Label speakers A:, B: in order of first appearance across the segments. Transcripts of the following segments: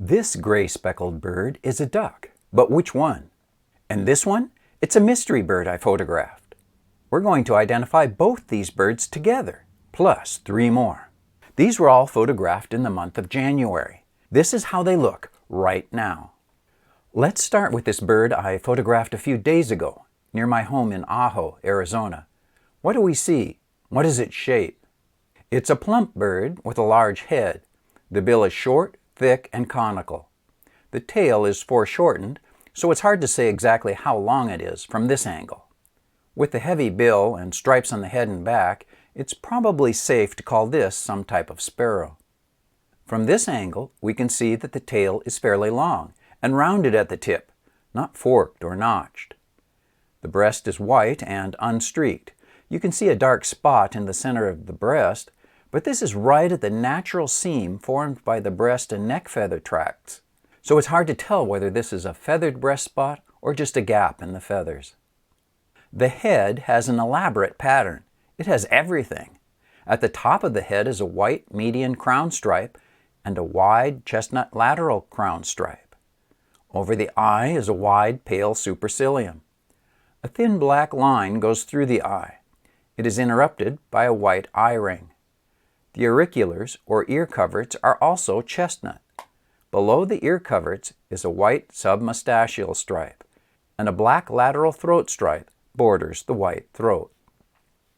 A: This gray-speckled bird is a duck, but which one? And this one? It's a mystery bird I photographed. We're going to identify both these birds together, plus 3 more. These were all photographed in the month of January. This is how they look right now. Let's start with this bird I photographed a few days ago, near my home in Ajo, Arizona. What do we see? What is its shape? It's a plump bird with a large head. The bill is short, thick, and conical. The tail is foreshortened, so it's hard to say exactly how long it is from this angle. With the heavy bill and stripes on the head and back, it's probably safe to call this some type of sparrow. From this angle, we can see that the tail is fairly long and rounded at the tip, not forked or notched. The breast is white and unstreaked. You can see a dark spot in the center of the breast, but this is right at the natural seam formed by the breast and neck feather tracts. So it's hard to tell whether this is a feathered breast spot or just a gap in the feathers. The head has an elaborate pattern. It has everything. At the top of the head is a white median crown stripe and a wide chestnut lateral crown stripe. Over the eye is a wide pale supercilium. A thin black line goes through the eye. It is interrupted by a white eye ring. The auriculars, or ear coverts, are also chestnut. Below the ear coverts is a white submustachial stripe, and a black lateral throat stripe borders the white throat.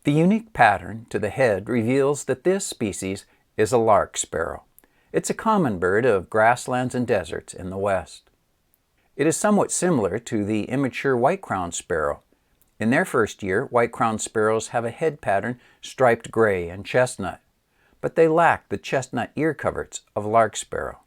A: The unique pattern to the head reveals that this species is a lark sparrow. It's a common bird of grasslands and deserts in the west. It is somewhat similar to the immature white-crowned sparrow. In their first year, white-crowned sparrows have a head pattern striped gray and chestnut, but they lack the chestnut ear coverts of lark sparrow.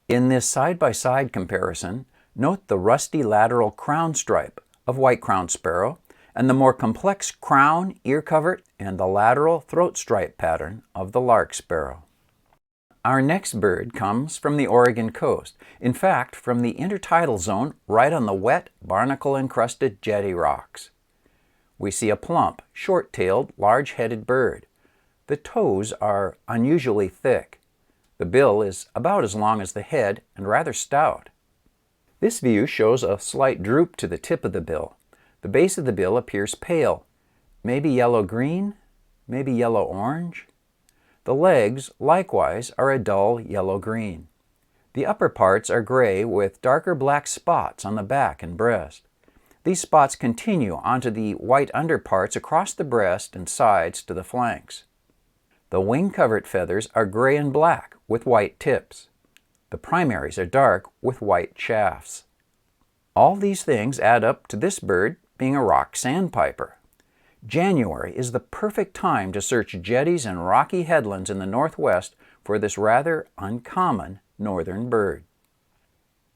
A: In this side-by-side comparison, note the rusty lateral crown stripe of white-crowned sparrow and the more complex crown, ear covert, and the lateral throat stripe pattern of the lark sparrow. Our next bird comes from the Oregon coast, in fact from the intertidal zone right on the wet, barnacle-encrusted jetty rocks. We see a plump, short-tailed, large-headed bird. The toes are unusually thick. The bill is about as long as the head and rather stout. This view shows a slight droop to the tip of the bill. The base of the bill appears pale, maybe yellow-green, maybe yellow-orange. The legs, likewise, are a dull yellow-green. The upper parts are gray with darker black spots on the back and breast. These spots continue onto the white underparts across the breast and sides to the flanks. The wing covert feathers are gray and black with white tips. The primaries are dark with white shafts. All these things add up to this bird being a rock sandpiper. January is the perfect time to search jetties and rocky headlands in the northwest for this rather uncommon northern bird.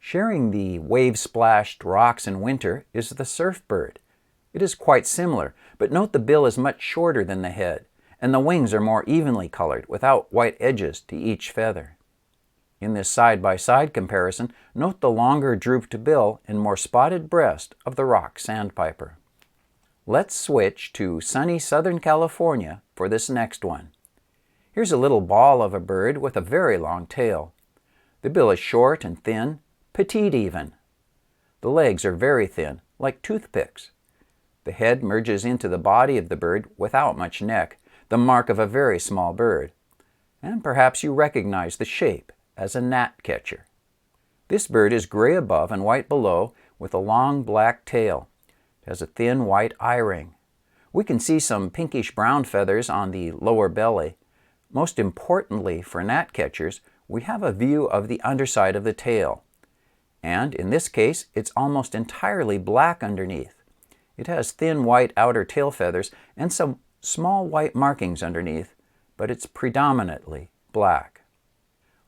A: Sharing the wave-splashed rocks in winter is the surfbird. It is quite similar, but note the bill is much shorter than the head, and the wings are more evenly colored without white edges to each feather. In this side-by-side comparison, note the longer drooped bill and more spotted breast of the rock sandpiper. Let's switch to sunny Southern California for this next one. Here's a little ball of a bird with a very long tail. The bill is short and thin, petite even. The legs are very thin, like toothpicks. The head merges into the body of the bird without much neck, the mark of a very small bird. And perhaps you recognize the shape as a gnatcatcher. This bird is gray above and white below with a long black tail. It has a thin white eye ring. We can see some pinkish-brown feathers on the lower belly. Most importantly for gnatcatchers, we have a view of the underside of the tail. And in this case, it's almost entirely black underneath. It has thin white outer tail feathers and some small white markings underneath, but it's predominantly black.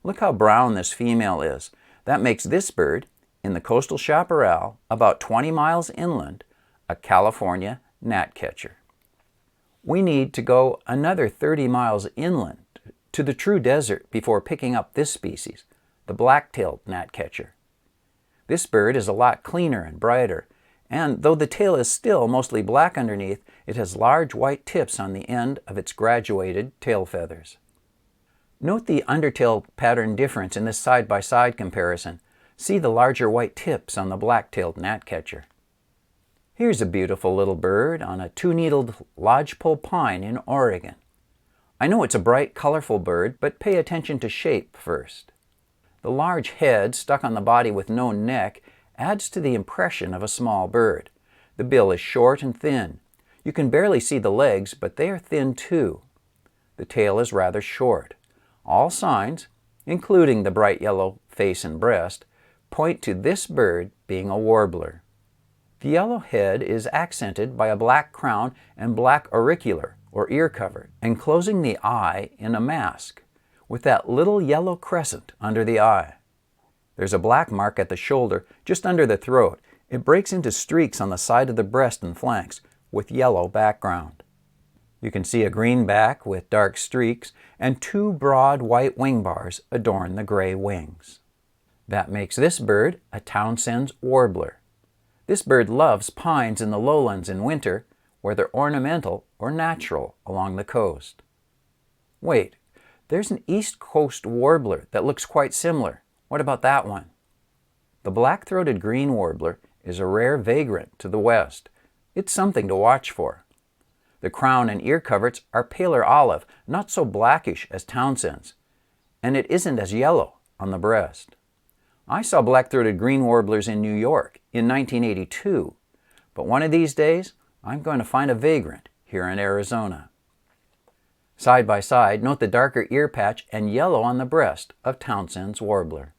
A: Look how brown this female is. That makes this bird, in the coastal chaparral, about 20 miles inland, a California gnatcatcher. We need to go another 30 miles inland to the true desert before picking up this species, the black-tailed gnatcatcher. This bird is a lot cleaner and brighter, and though the tail is still mostly black underneath, it has large white tips on the end of its graduated tail feathers. Note the undertail pattern difference in this side-by-side comparison. See the larger white tips on the black-tailed gnatcatcher. Here's a beautiful little bird on a two-needled lodgepole pine in Oregon. I know it's a bright, colorful bird, but pay attention to shape first. The large head stuck on the body with no neck adds to the impression of a small bird. The bill is short and thin. You can barely see the legs, but they are thin too. The tail is rather short. All signs, including the bright yellow face and breast, point to this bird being a warbler. The yellow head is accented by a black crown and black auricular, or ear cover, enclosing the eye in a mask, with that little yellow crescent under the eye. There's a black mark at the shoulder, just under the throat. It breaks into streaks on the side of the breast and flanks, with yellow background. You can see a green back with dark streaks, and two broad white wing bars adorn the gray wings. That makes this bird a Townsend's warbler. This bird loves pines in the lowlands in winter, whether ornamental or natural along the coast. Wait, there's an East Coast warbler that looks quite similar. What about that one? The black-throated green warbler is a rare vagrant to the west. It's something to watch for. The crown and ear coverts are paler olive, not so blackish as Townsend's, and it isn't as yellow on the breast. I saw black-throated green warblers in New York in 1982, but one of these days I'm going to find a vagrant here in Arizona. Side by side, note the darker ear patch and yellow on the breast of Townsend's warbler.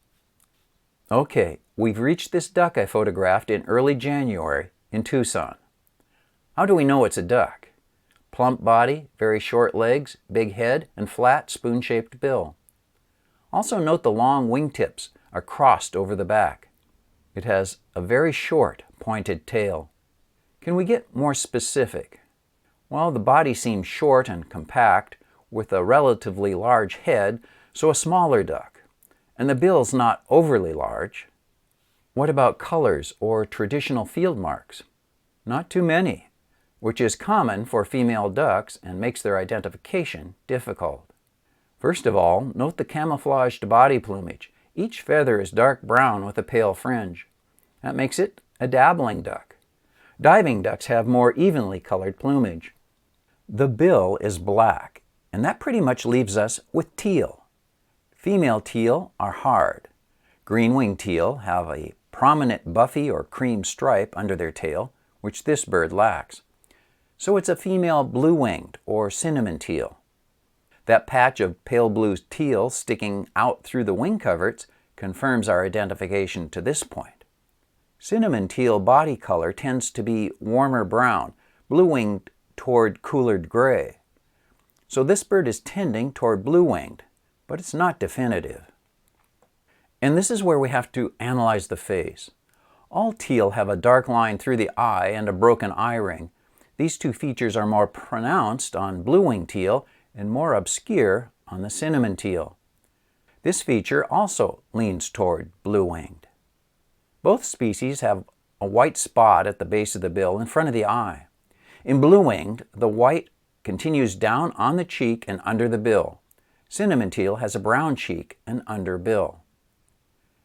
A: Okay, we've reached this duck I photographed in early January in Tucson. How do we know it's a duck? Plump body, very short legs, big head, and flat spoon-shaped bill. Also note the long wingtips are crossed over the back. It has a very short, pointed tail. Can we get more specific? Well, the body seems short and compact, with a relatively large head, so a smaller duck. And the bill's not overly large. What about colors or traditional field marks? Not too many, which is common for female ducks and makes their identification difficult. First of all, note the camouflaged body plumage. Each feather is dark brown with a pale fringe. That makes it a dabbling duck. Diving ducks have more evenly colored plumage. The bill is black, and that pretty much leaves us with teal. Female teal are hard. Green-winged teal have a prominent buffy or cream stripe under their tail, which this bird lacks. So it's a female blue-winged or cinnamon teal. That patch of pale blue teal sticking out through the wing coverts confirms our identification to this point. Cinnamon teal body color tends to be warmer brown, blue-winged toward coolered gray. So this bird is tending toward blue-winged, but it's not definitive. And this is where we have to analyze the face. All teal have a dark line through the eye and a broken eye ring. These two features are more pronounced on blue-winged teal and more obscure on the cinnamon teal. This feature also leans toward blue-winged. Both species have a white spot at the base of the bill in front of the eye. In blue-winged, the white continues down on the cheek and under the bill. Cinnamon teal has a brown cheek and under bill.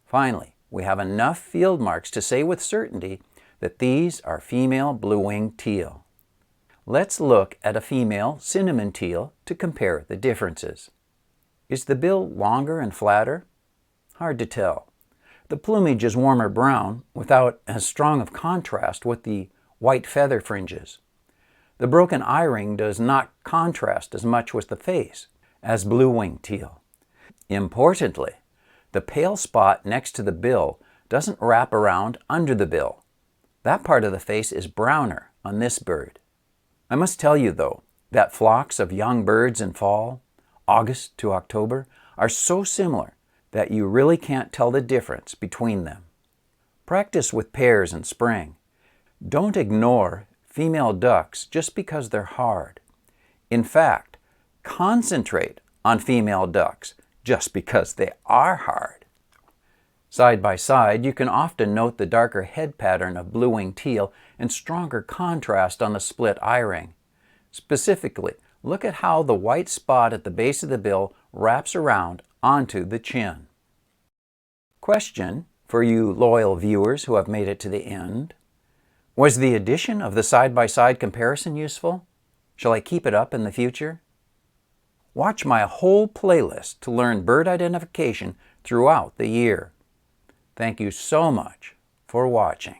A: Finally, we have enough field marks to say with certainty that these are female blue-winged teal. Let's look at a female cinnamon teal to compare the differences. Is the bill longer and flatter? Hard to tell. The plumage is warmer brown without as strong of contrast with the white feather fringes. The broken eye ring does not contrast as much with the face as blue-winged teal. Importantly, the pale spot next to the bill doesn't wrap around under the bill. That part of the face is browner on this bird. I must tell you, though, that flocks of young birds in fall, August to October, are so similar that you really can't tell the difference between them. Practice with pairs in spring. Don't ignore female ducks just because they're hard. In fact, concentrate on female ducks just because they are hard. Side by side, you can often note the darker head pattern of blue-winged teal and stronger contrast on the split eye ring. Specifically, look at how the white spot at the base of the bill wraps around onto the chin. Question for you loyal viewers who have made it to the end. Was the addition of the side-by-side comparison useful? Shall I keep it up in the future? Watch my whole playlist to learn bird identification throughout the year. Thank you so much for watching.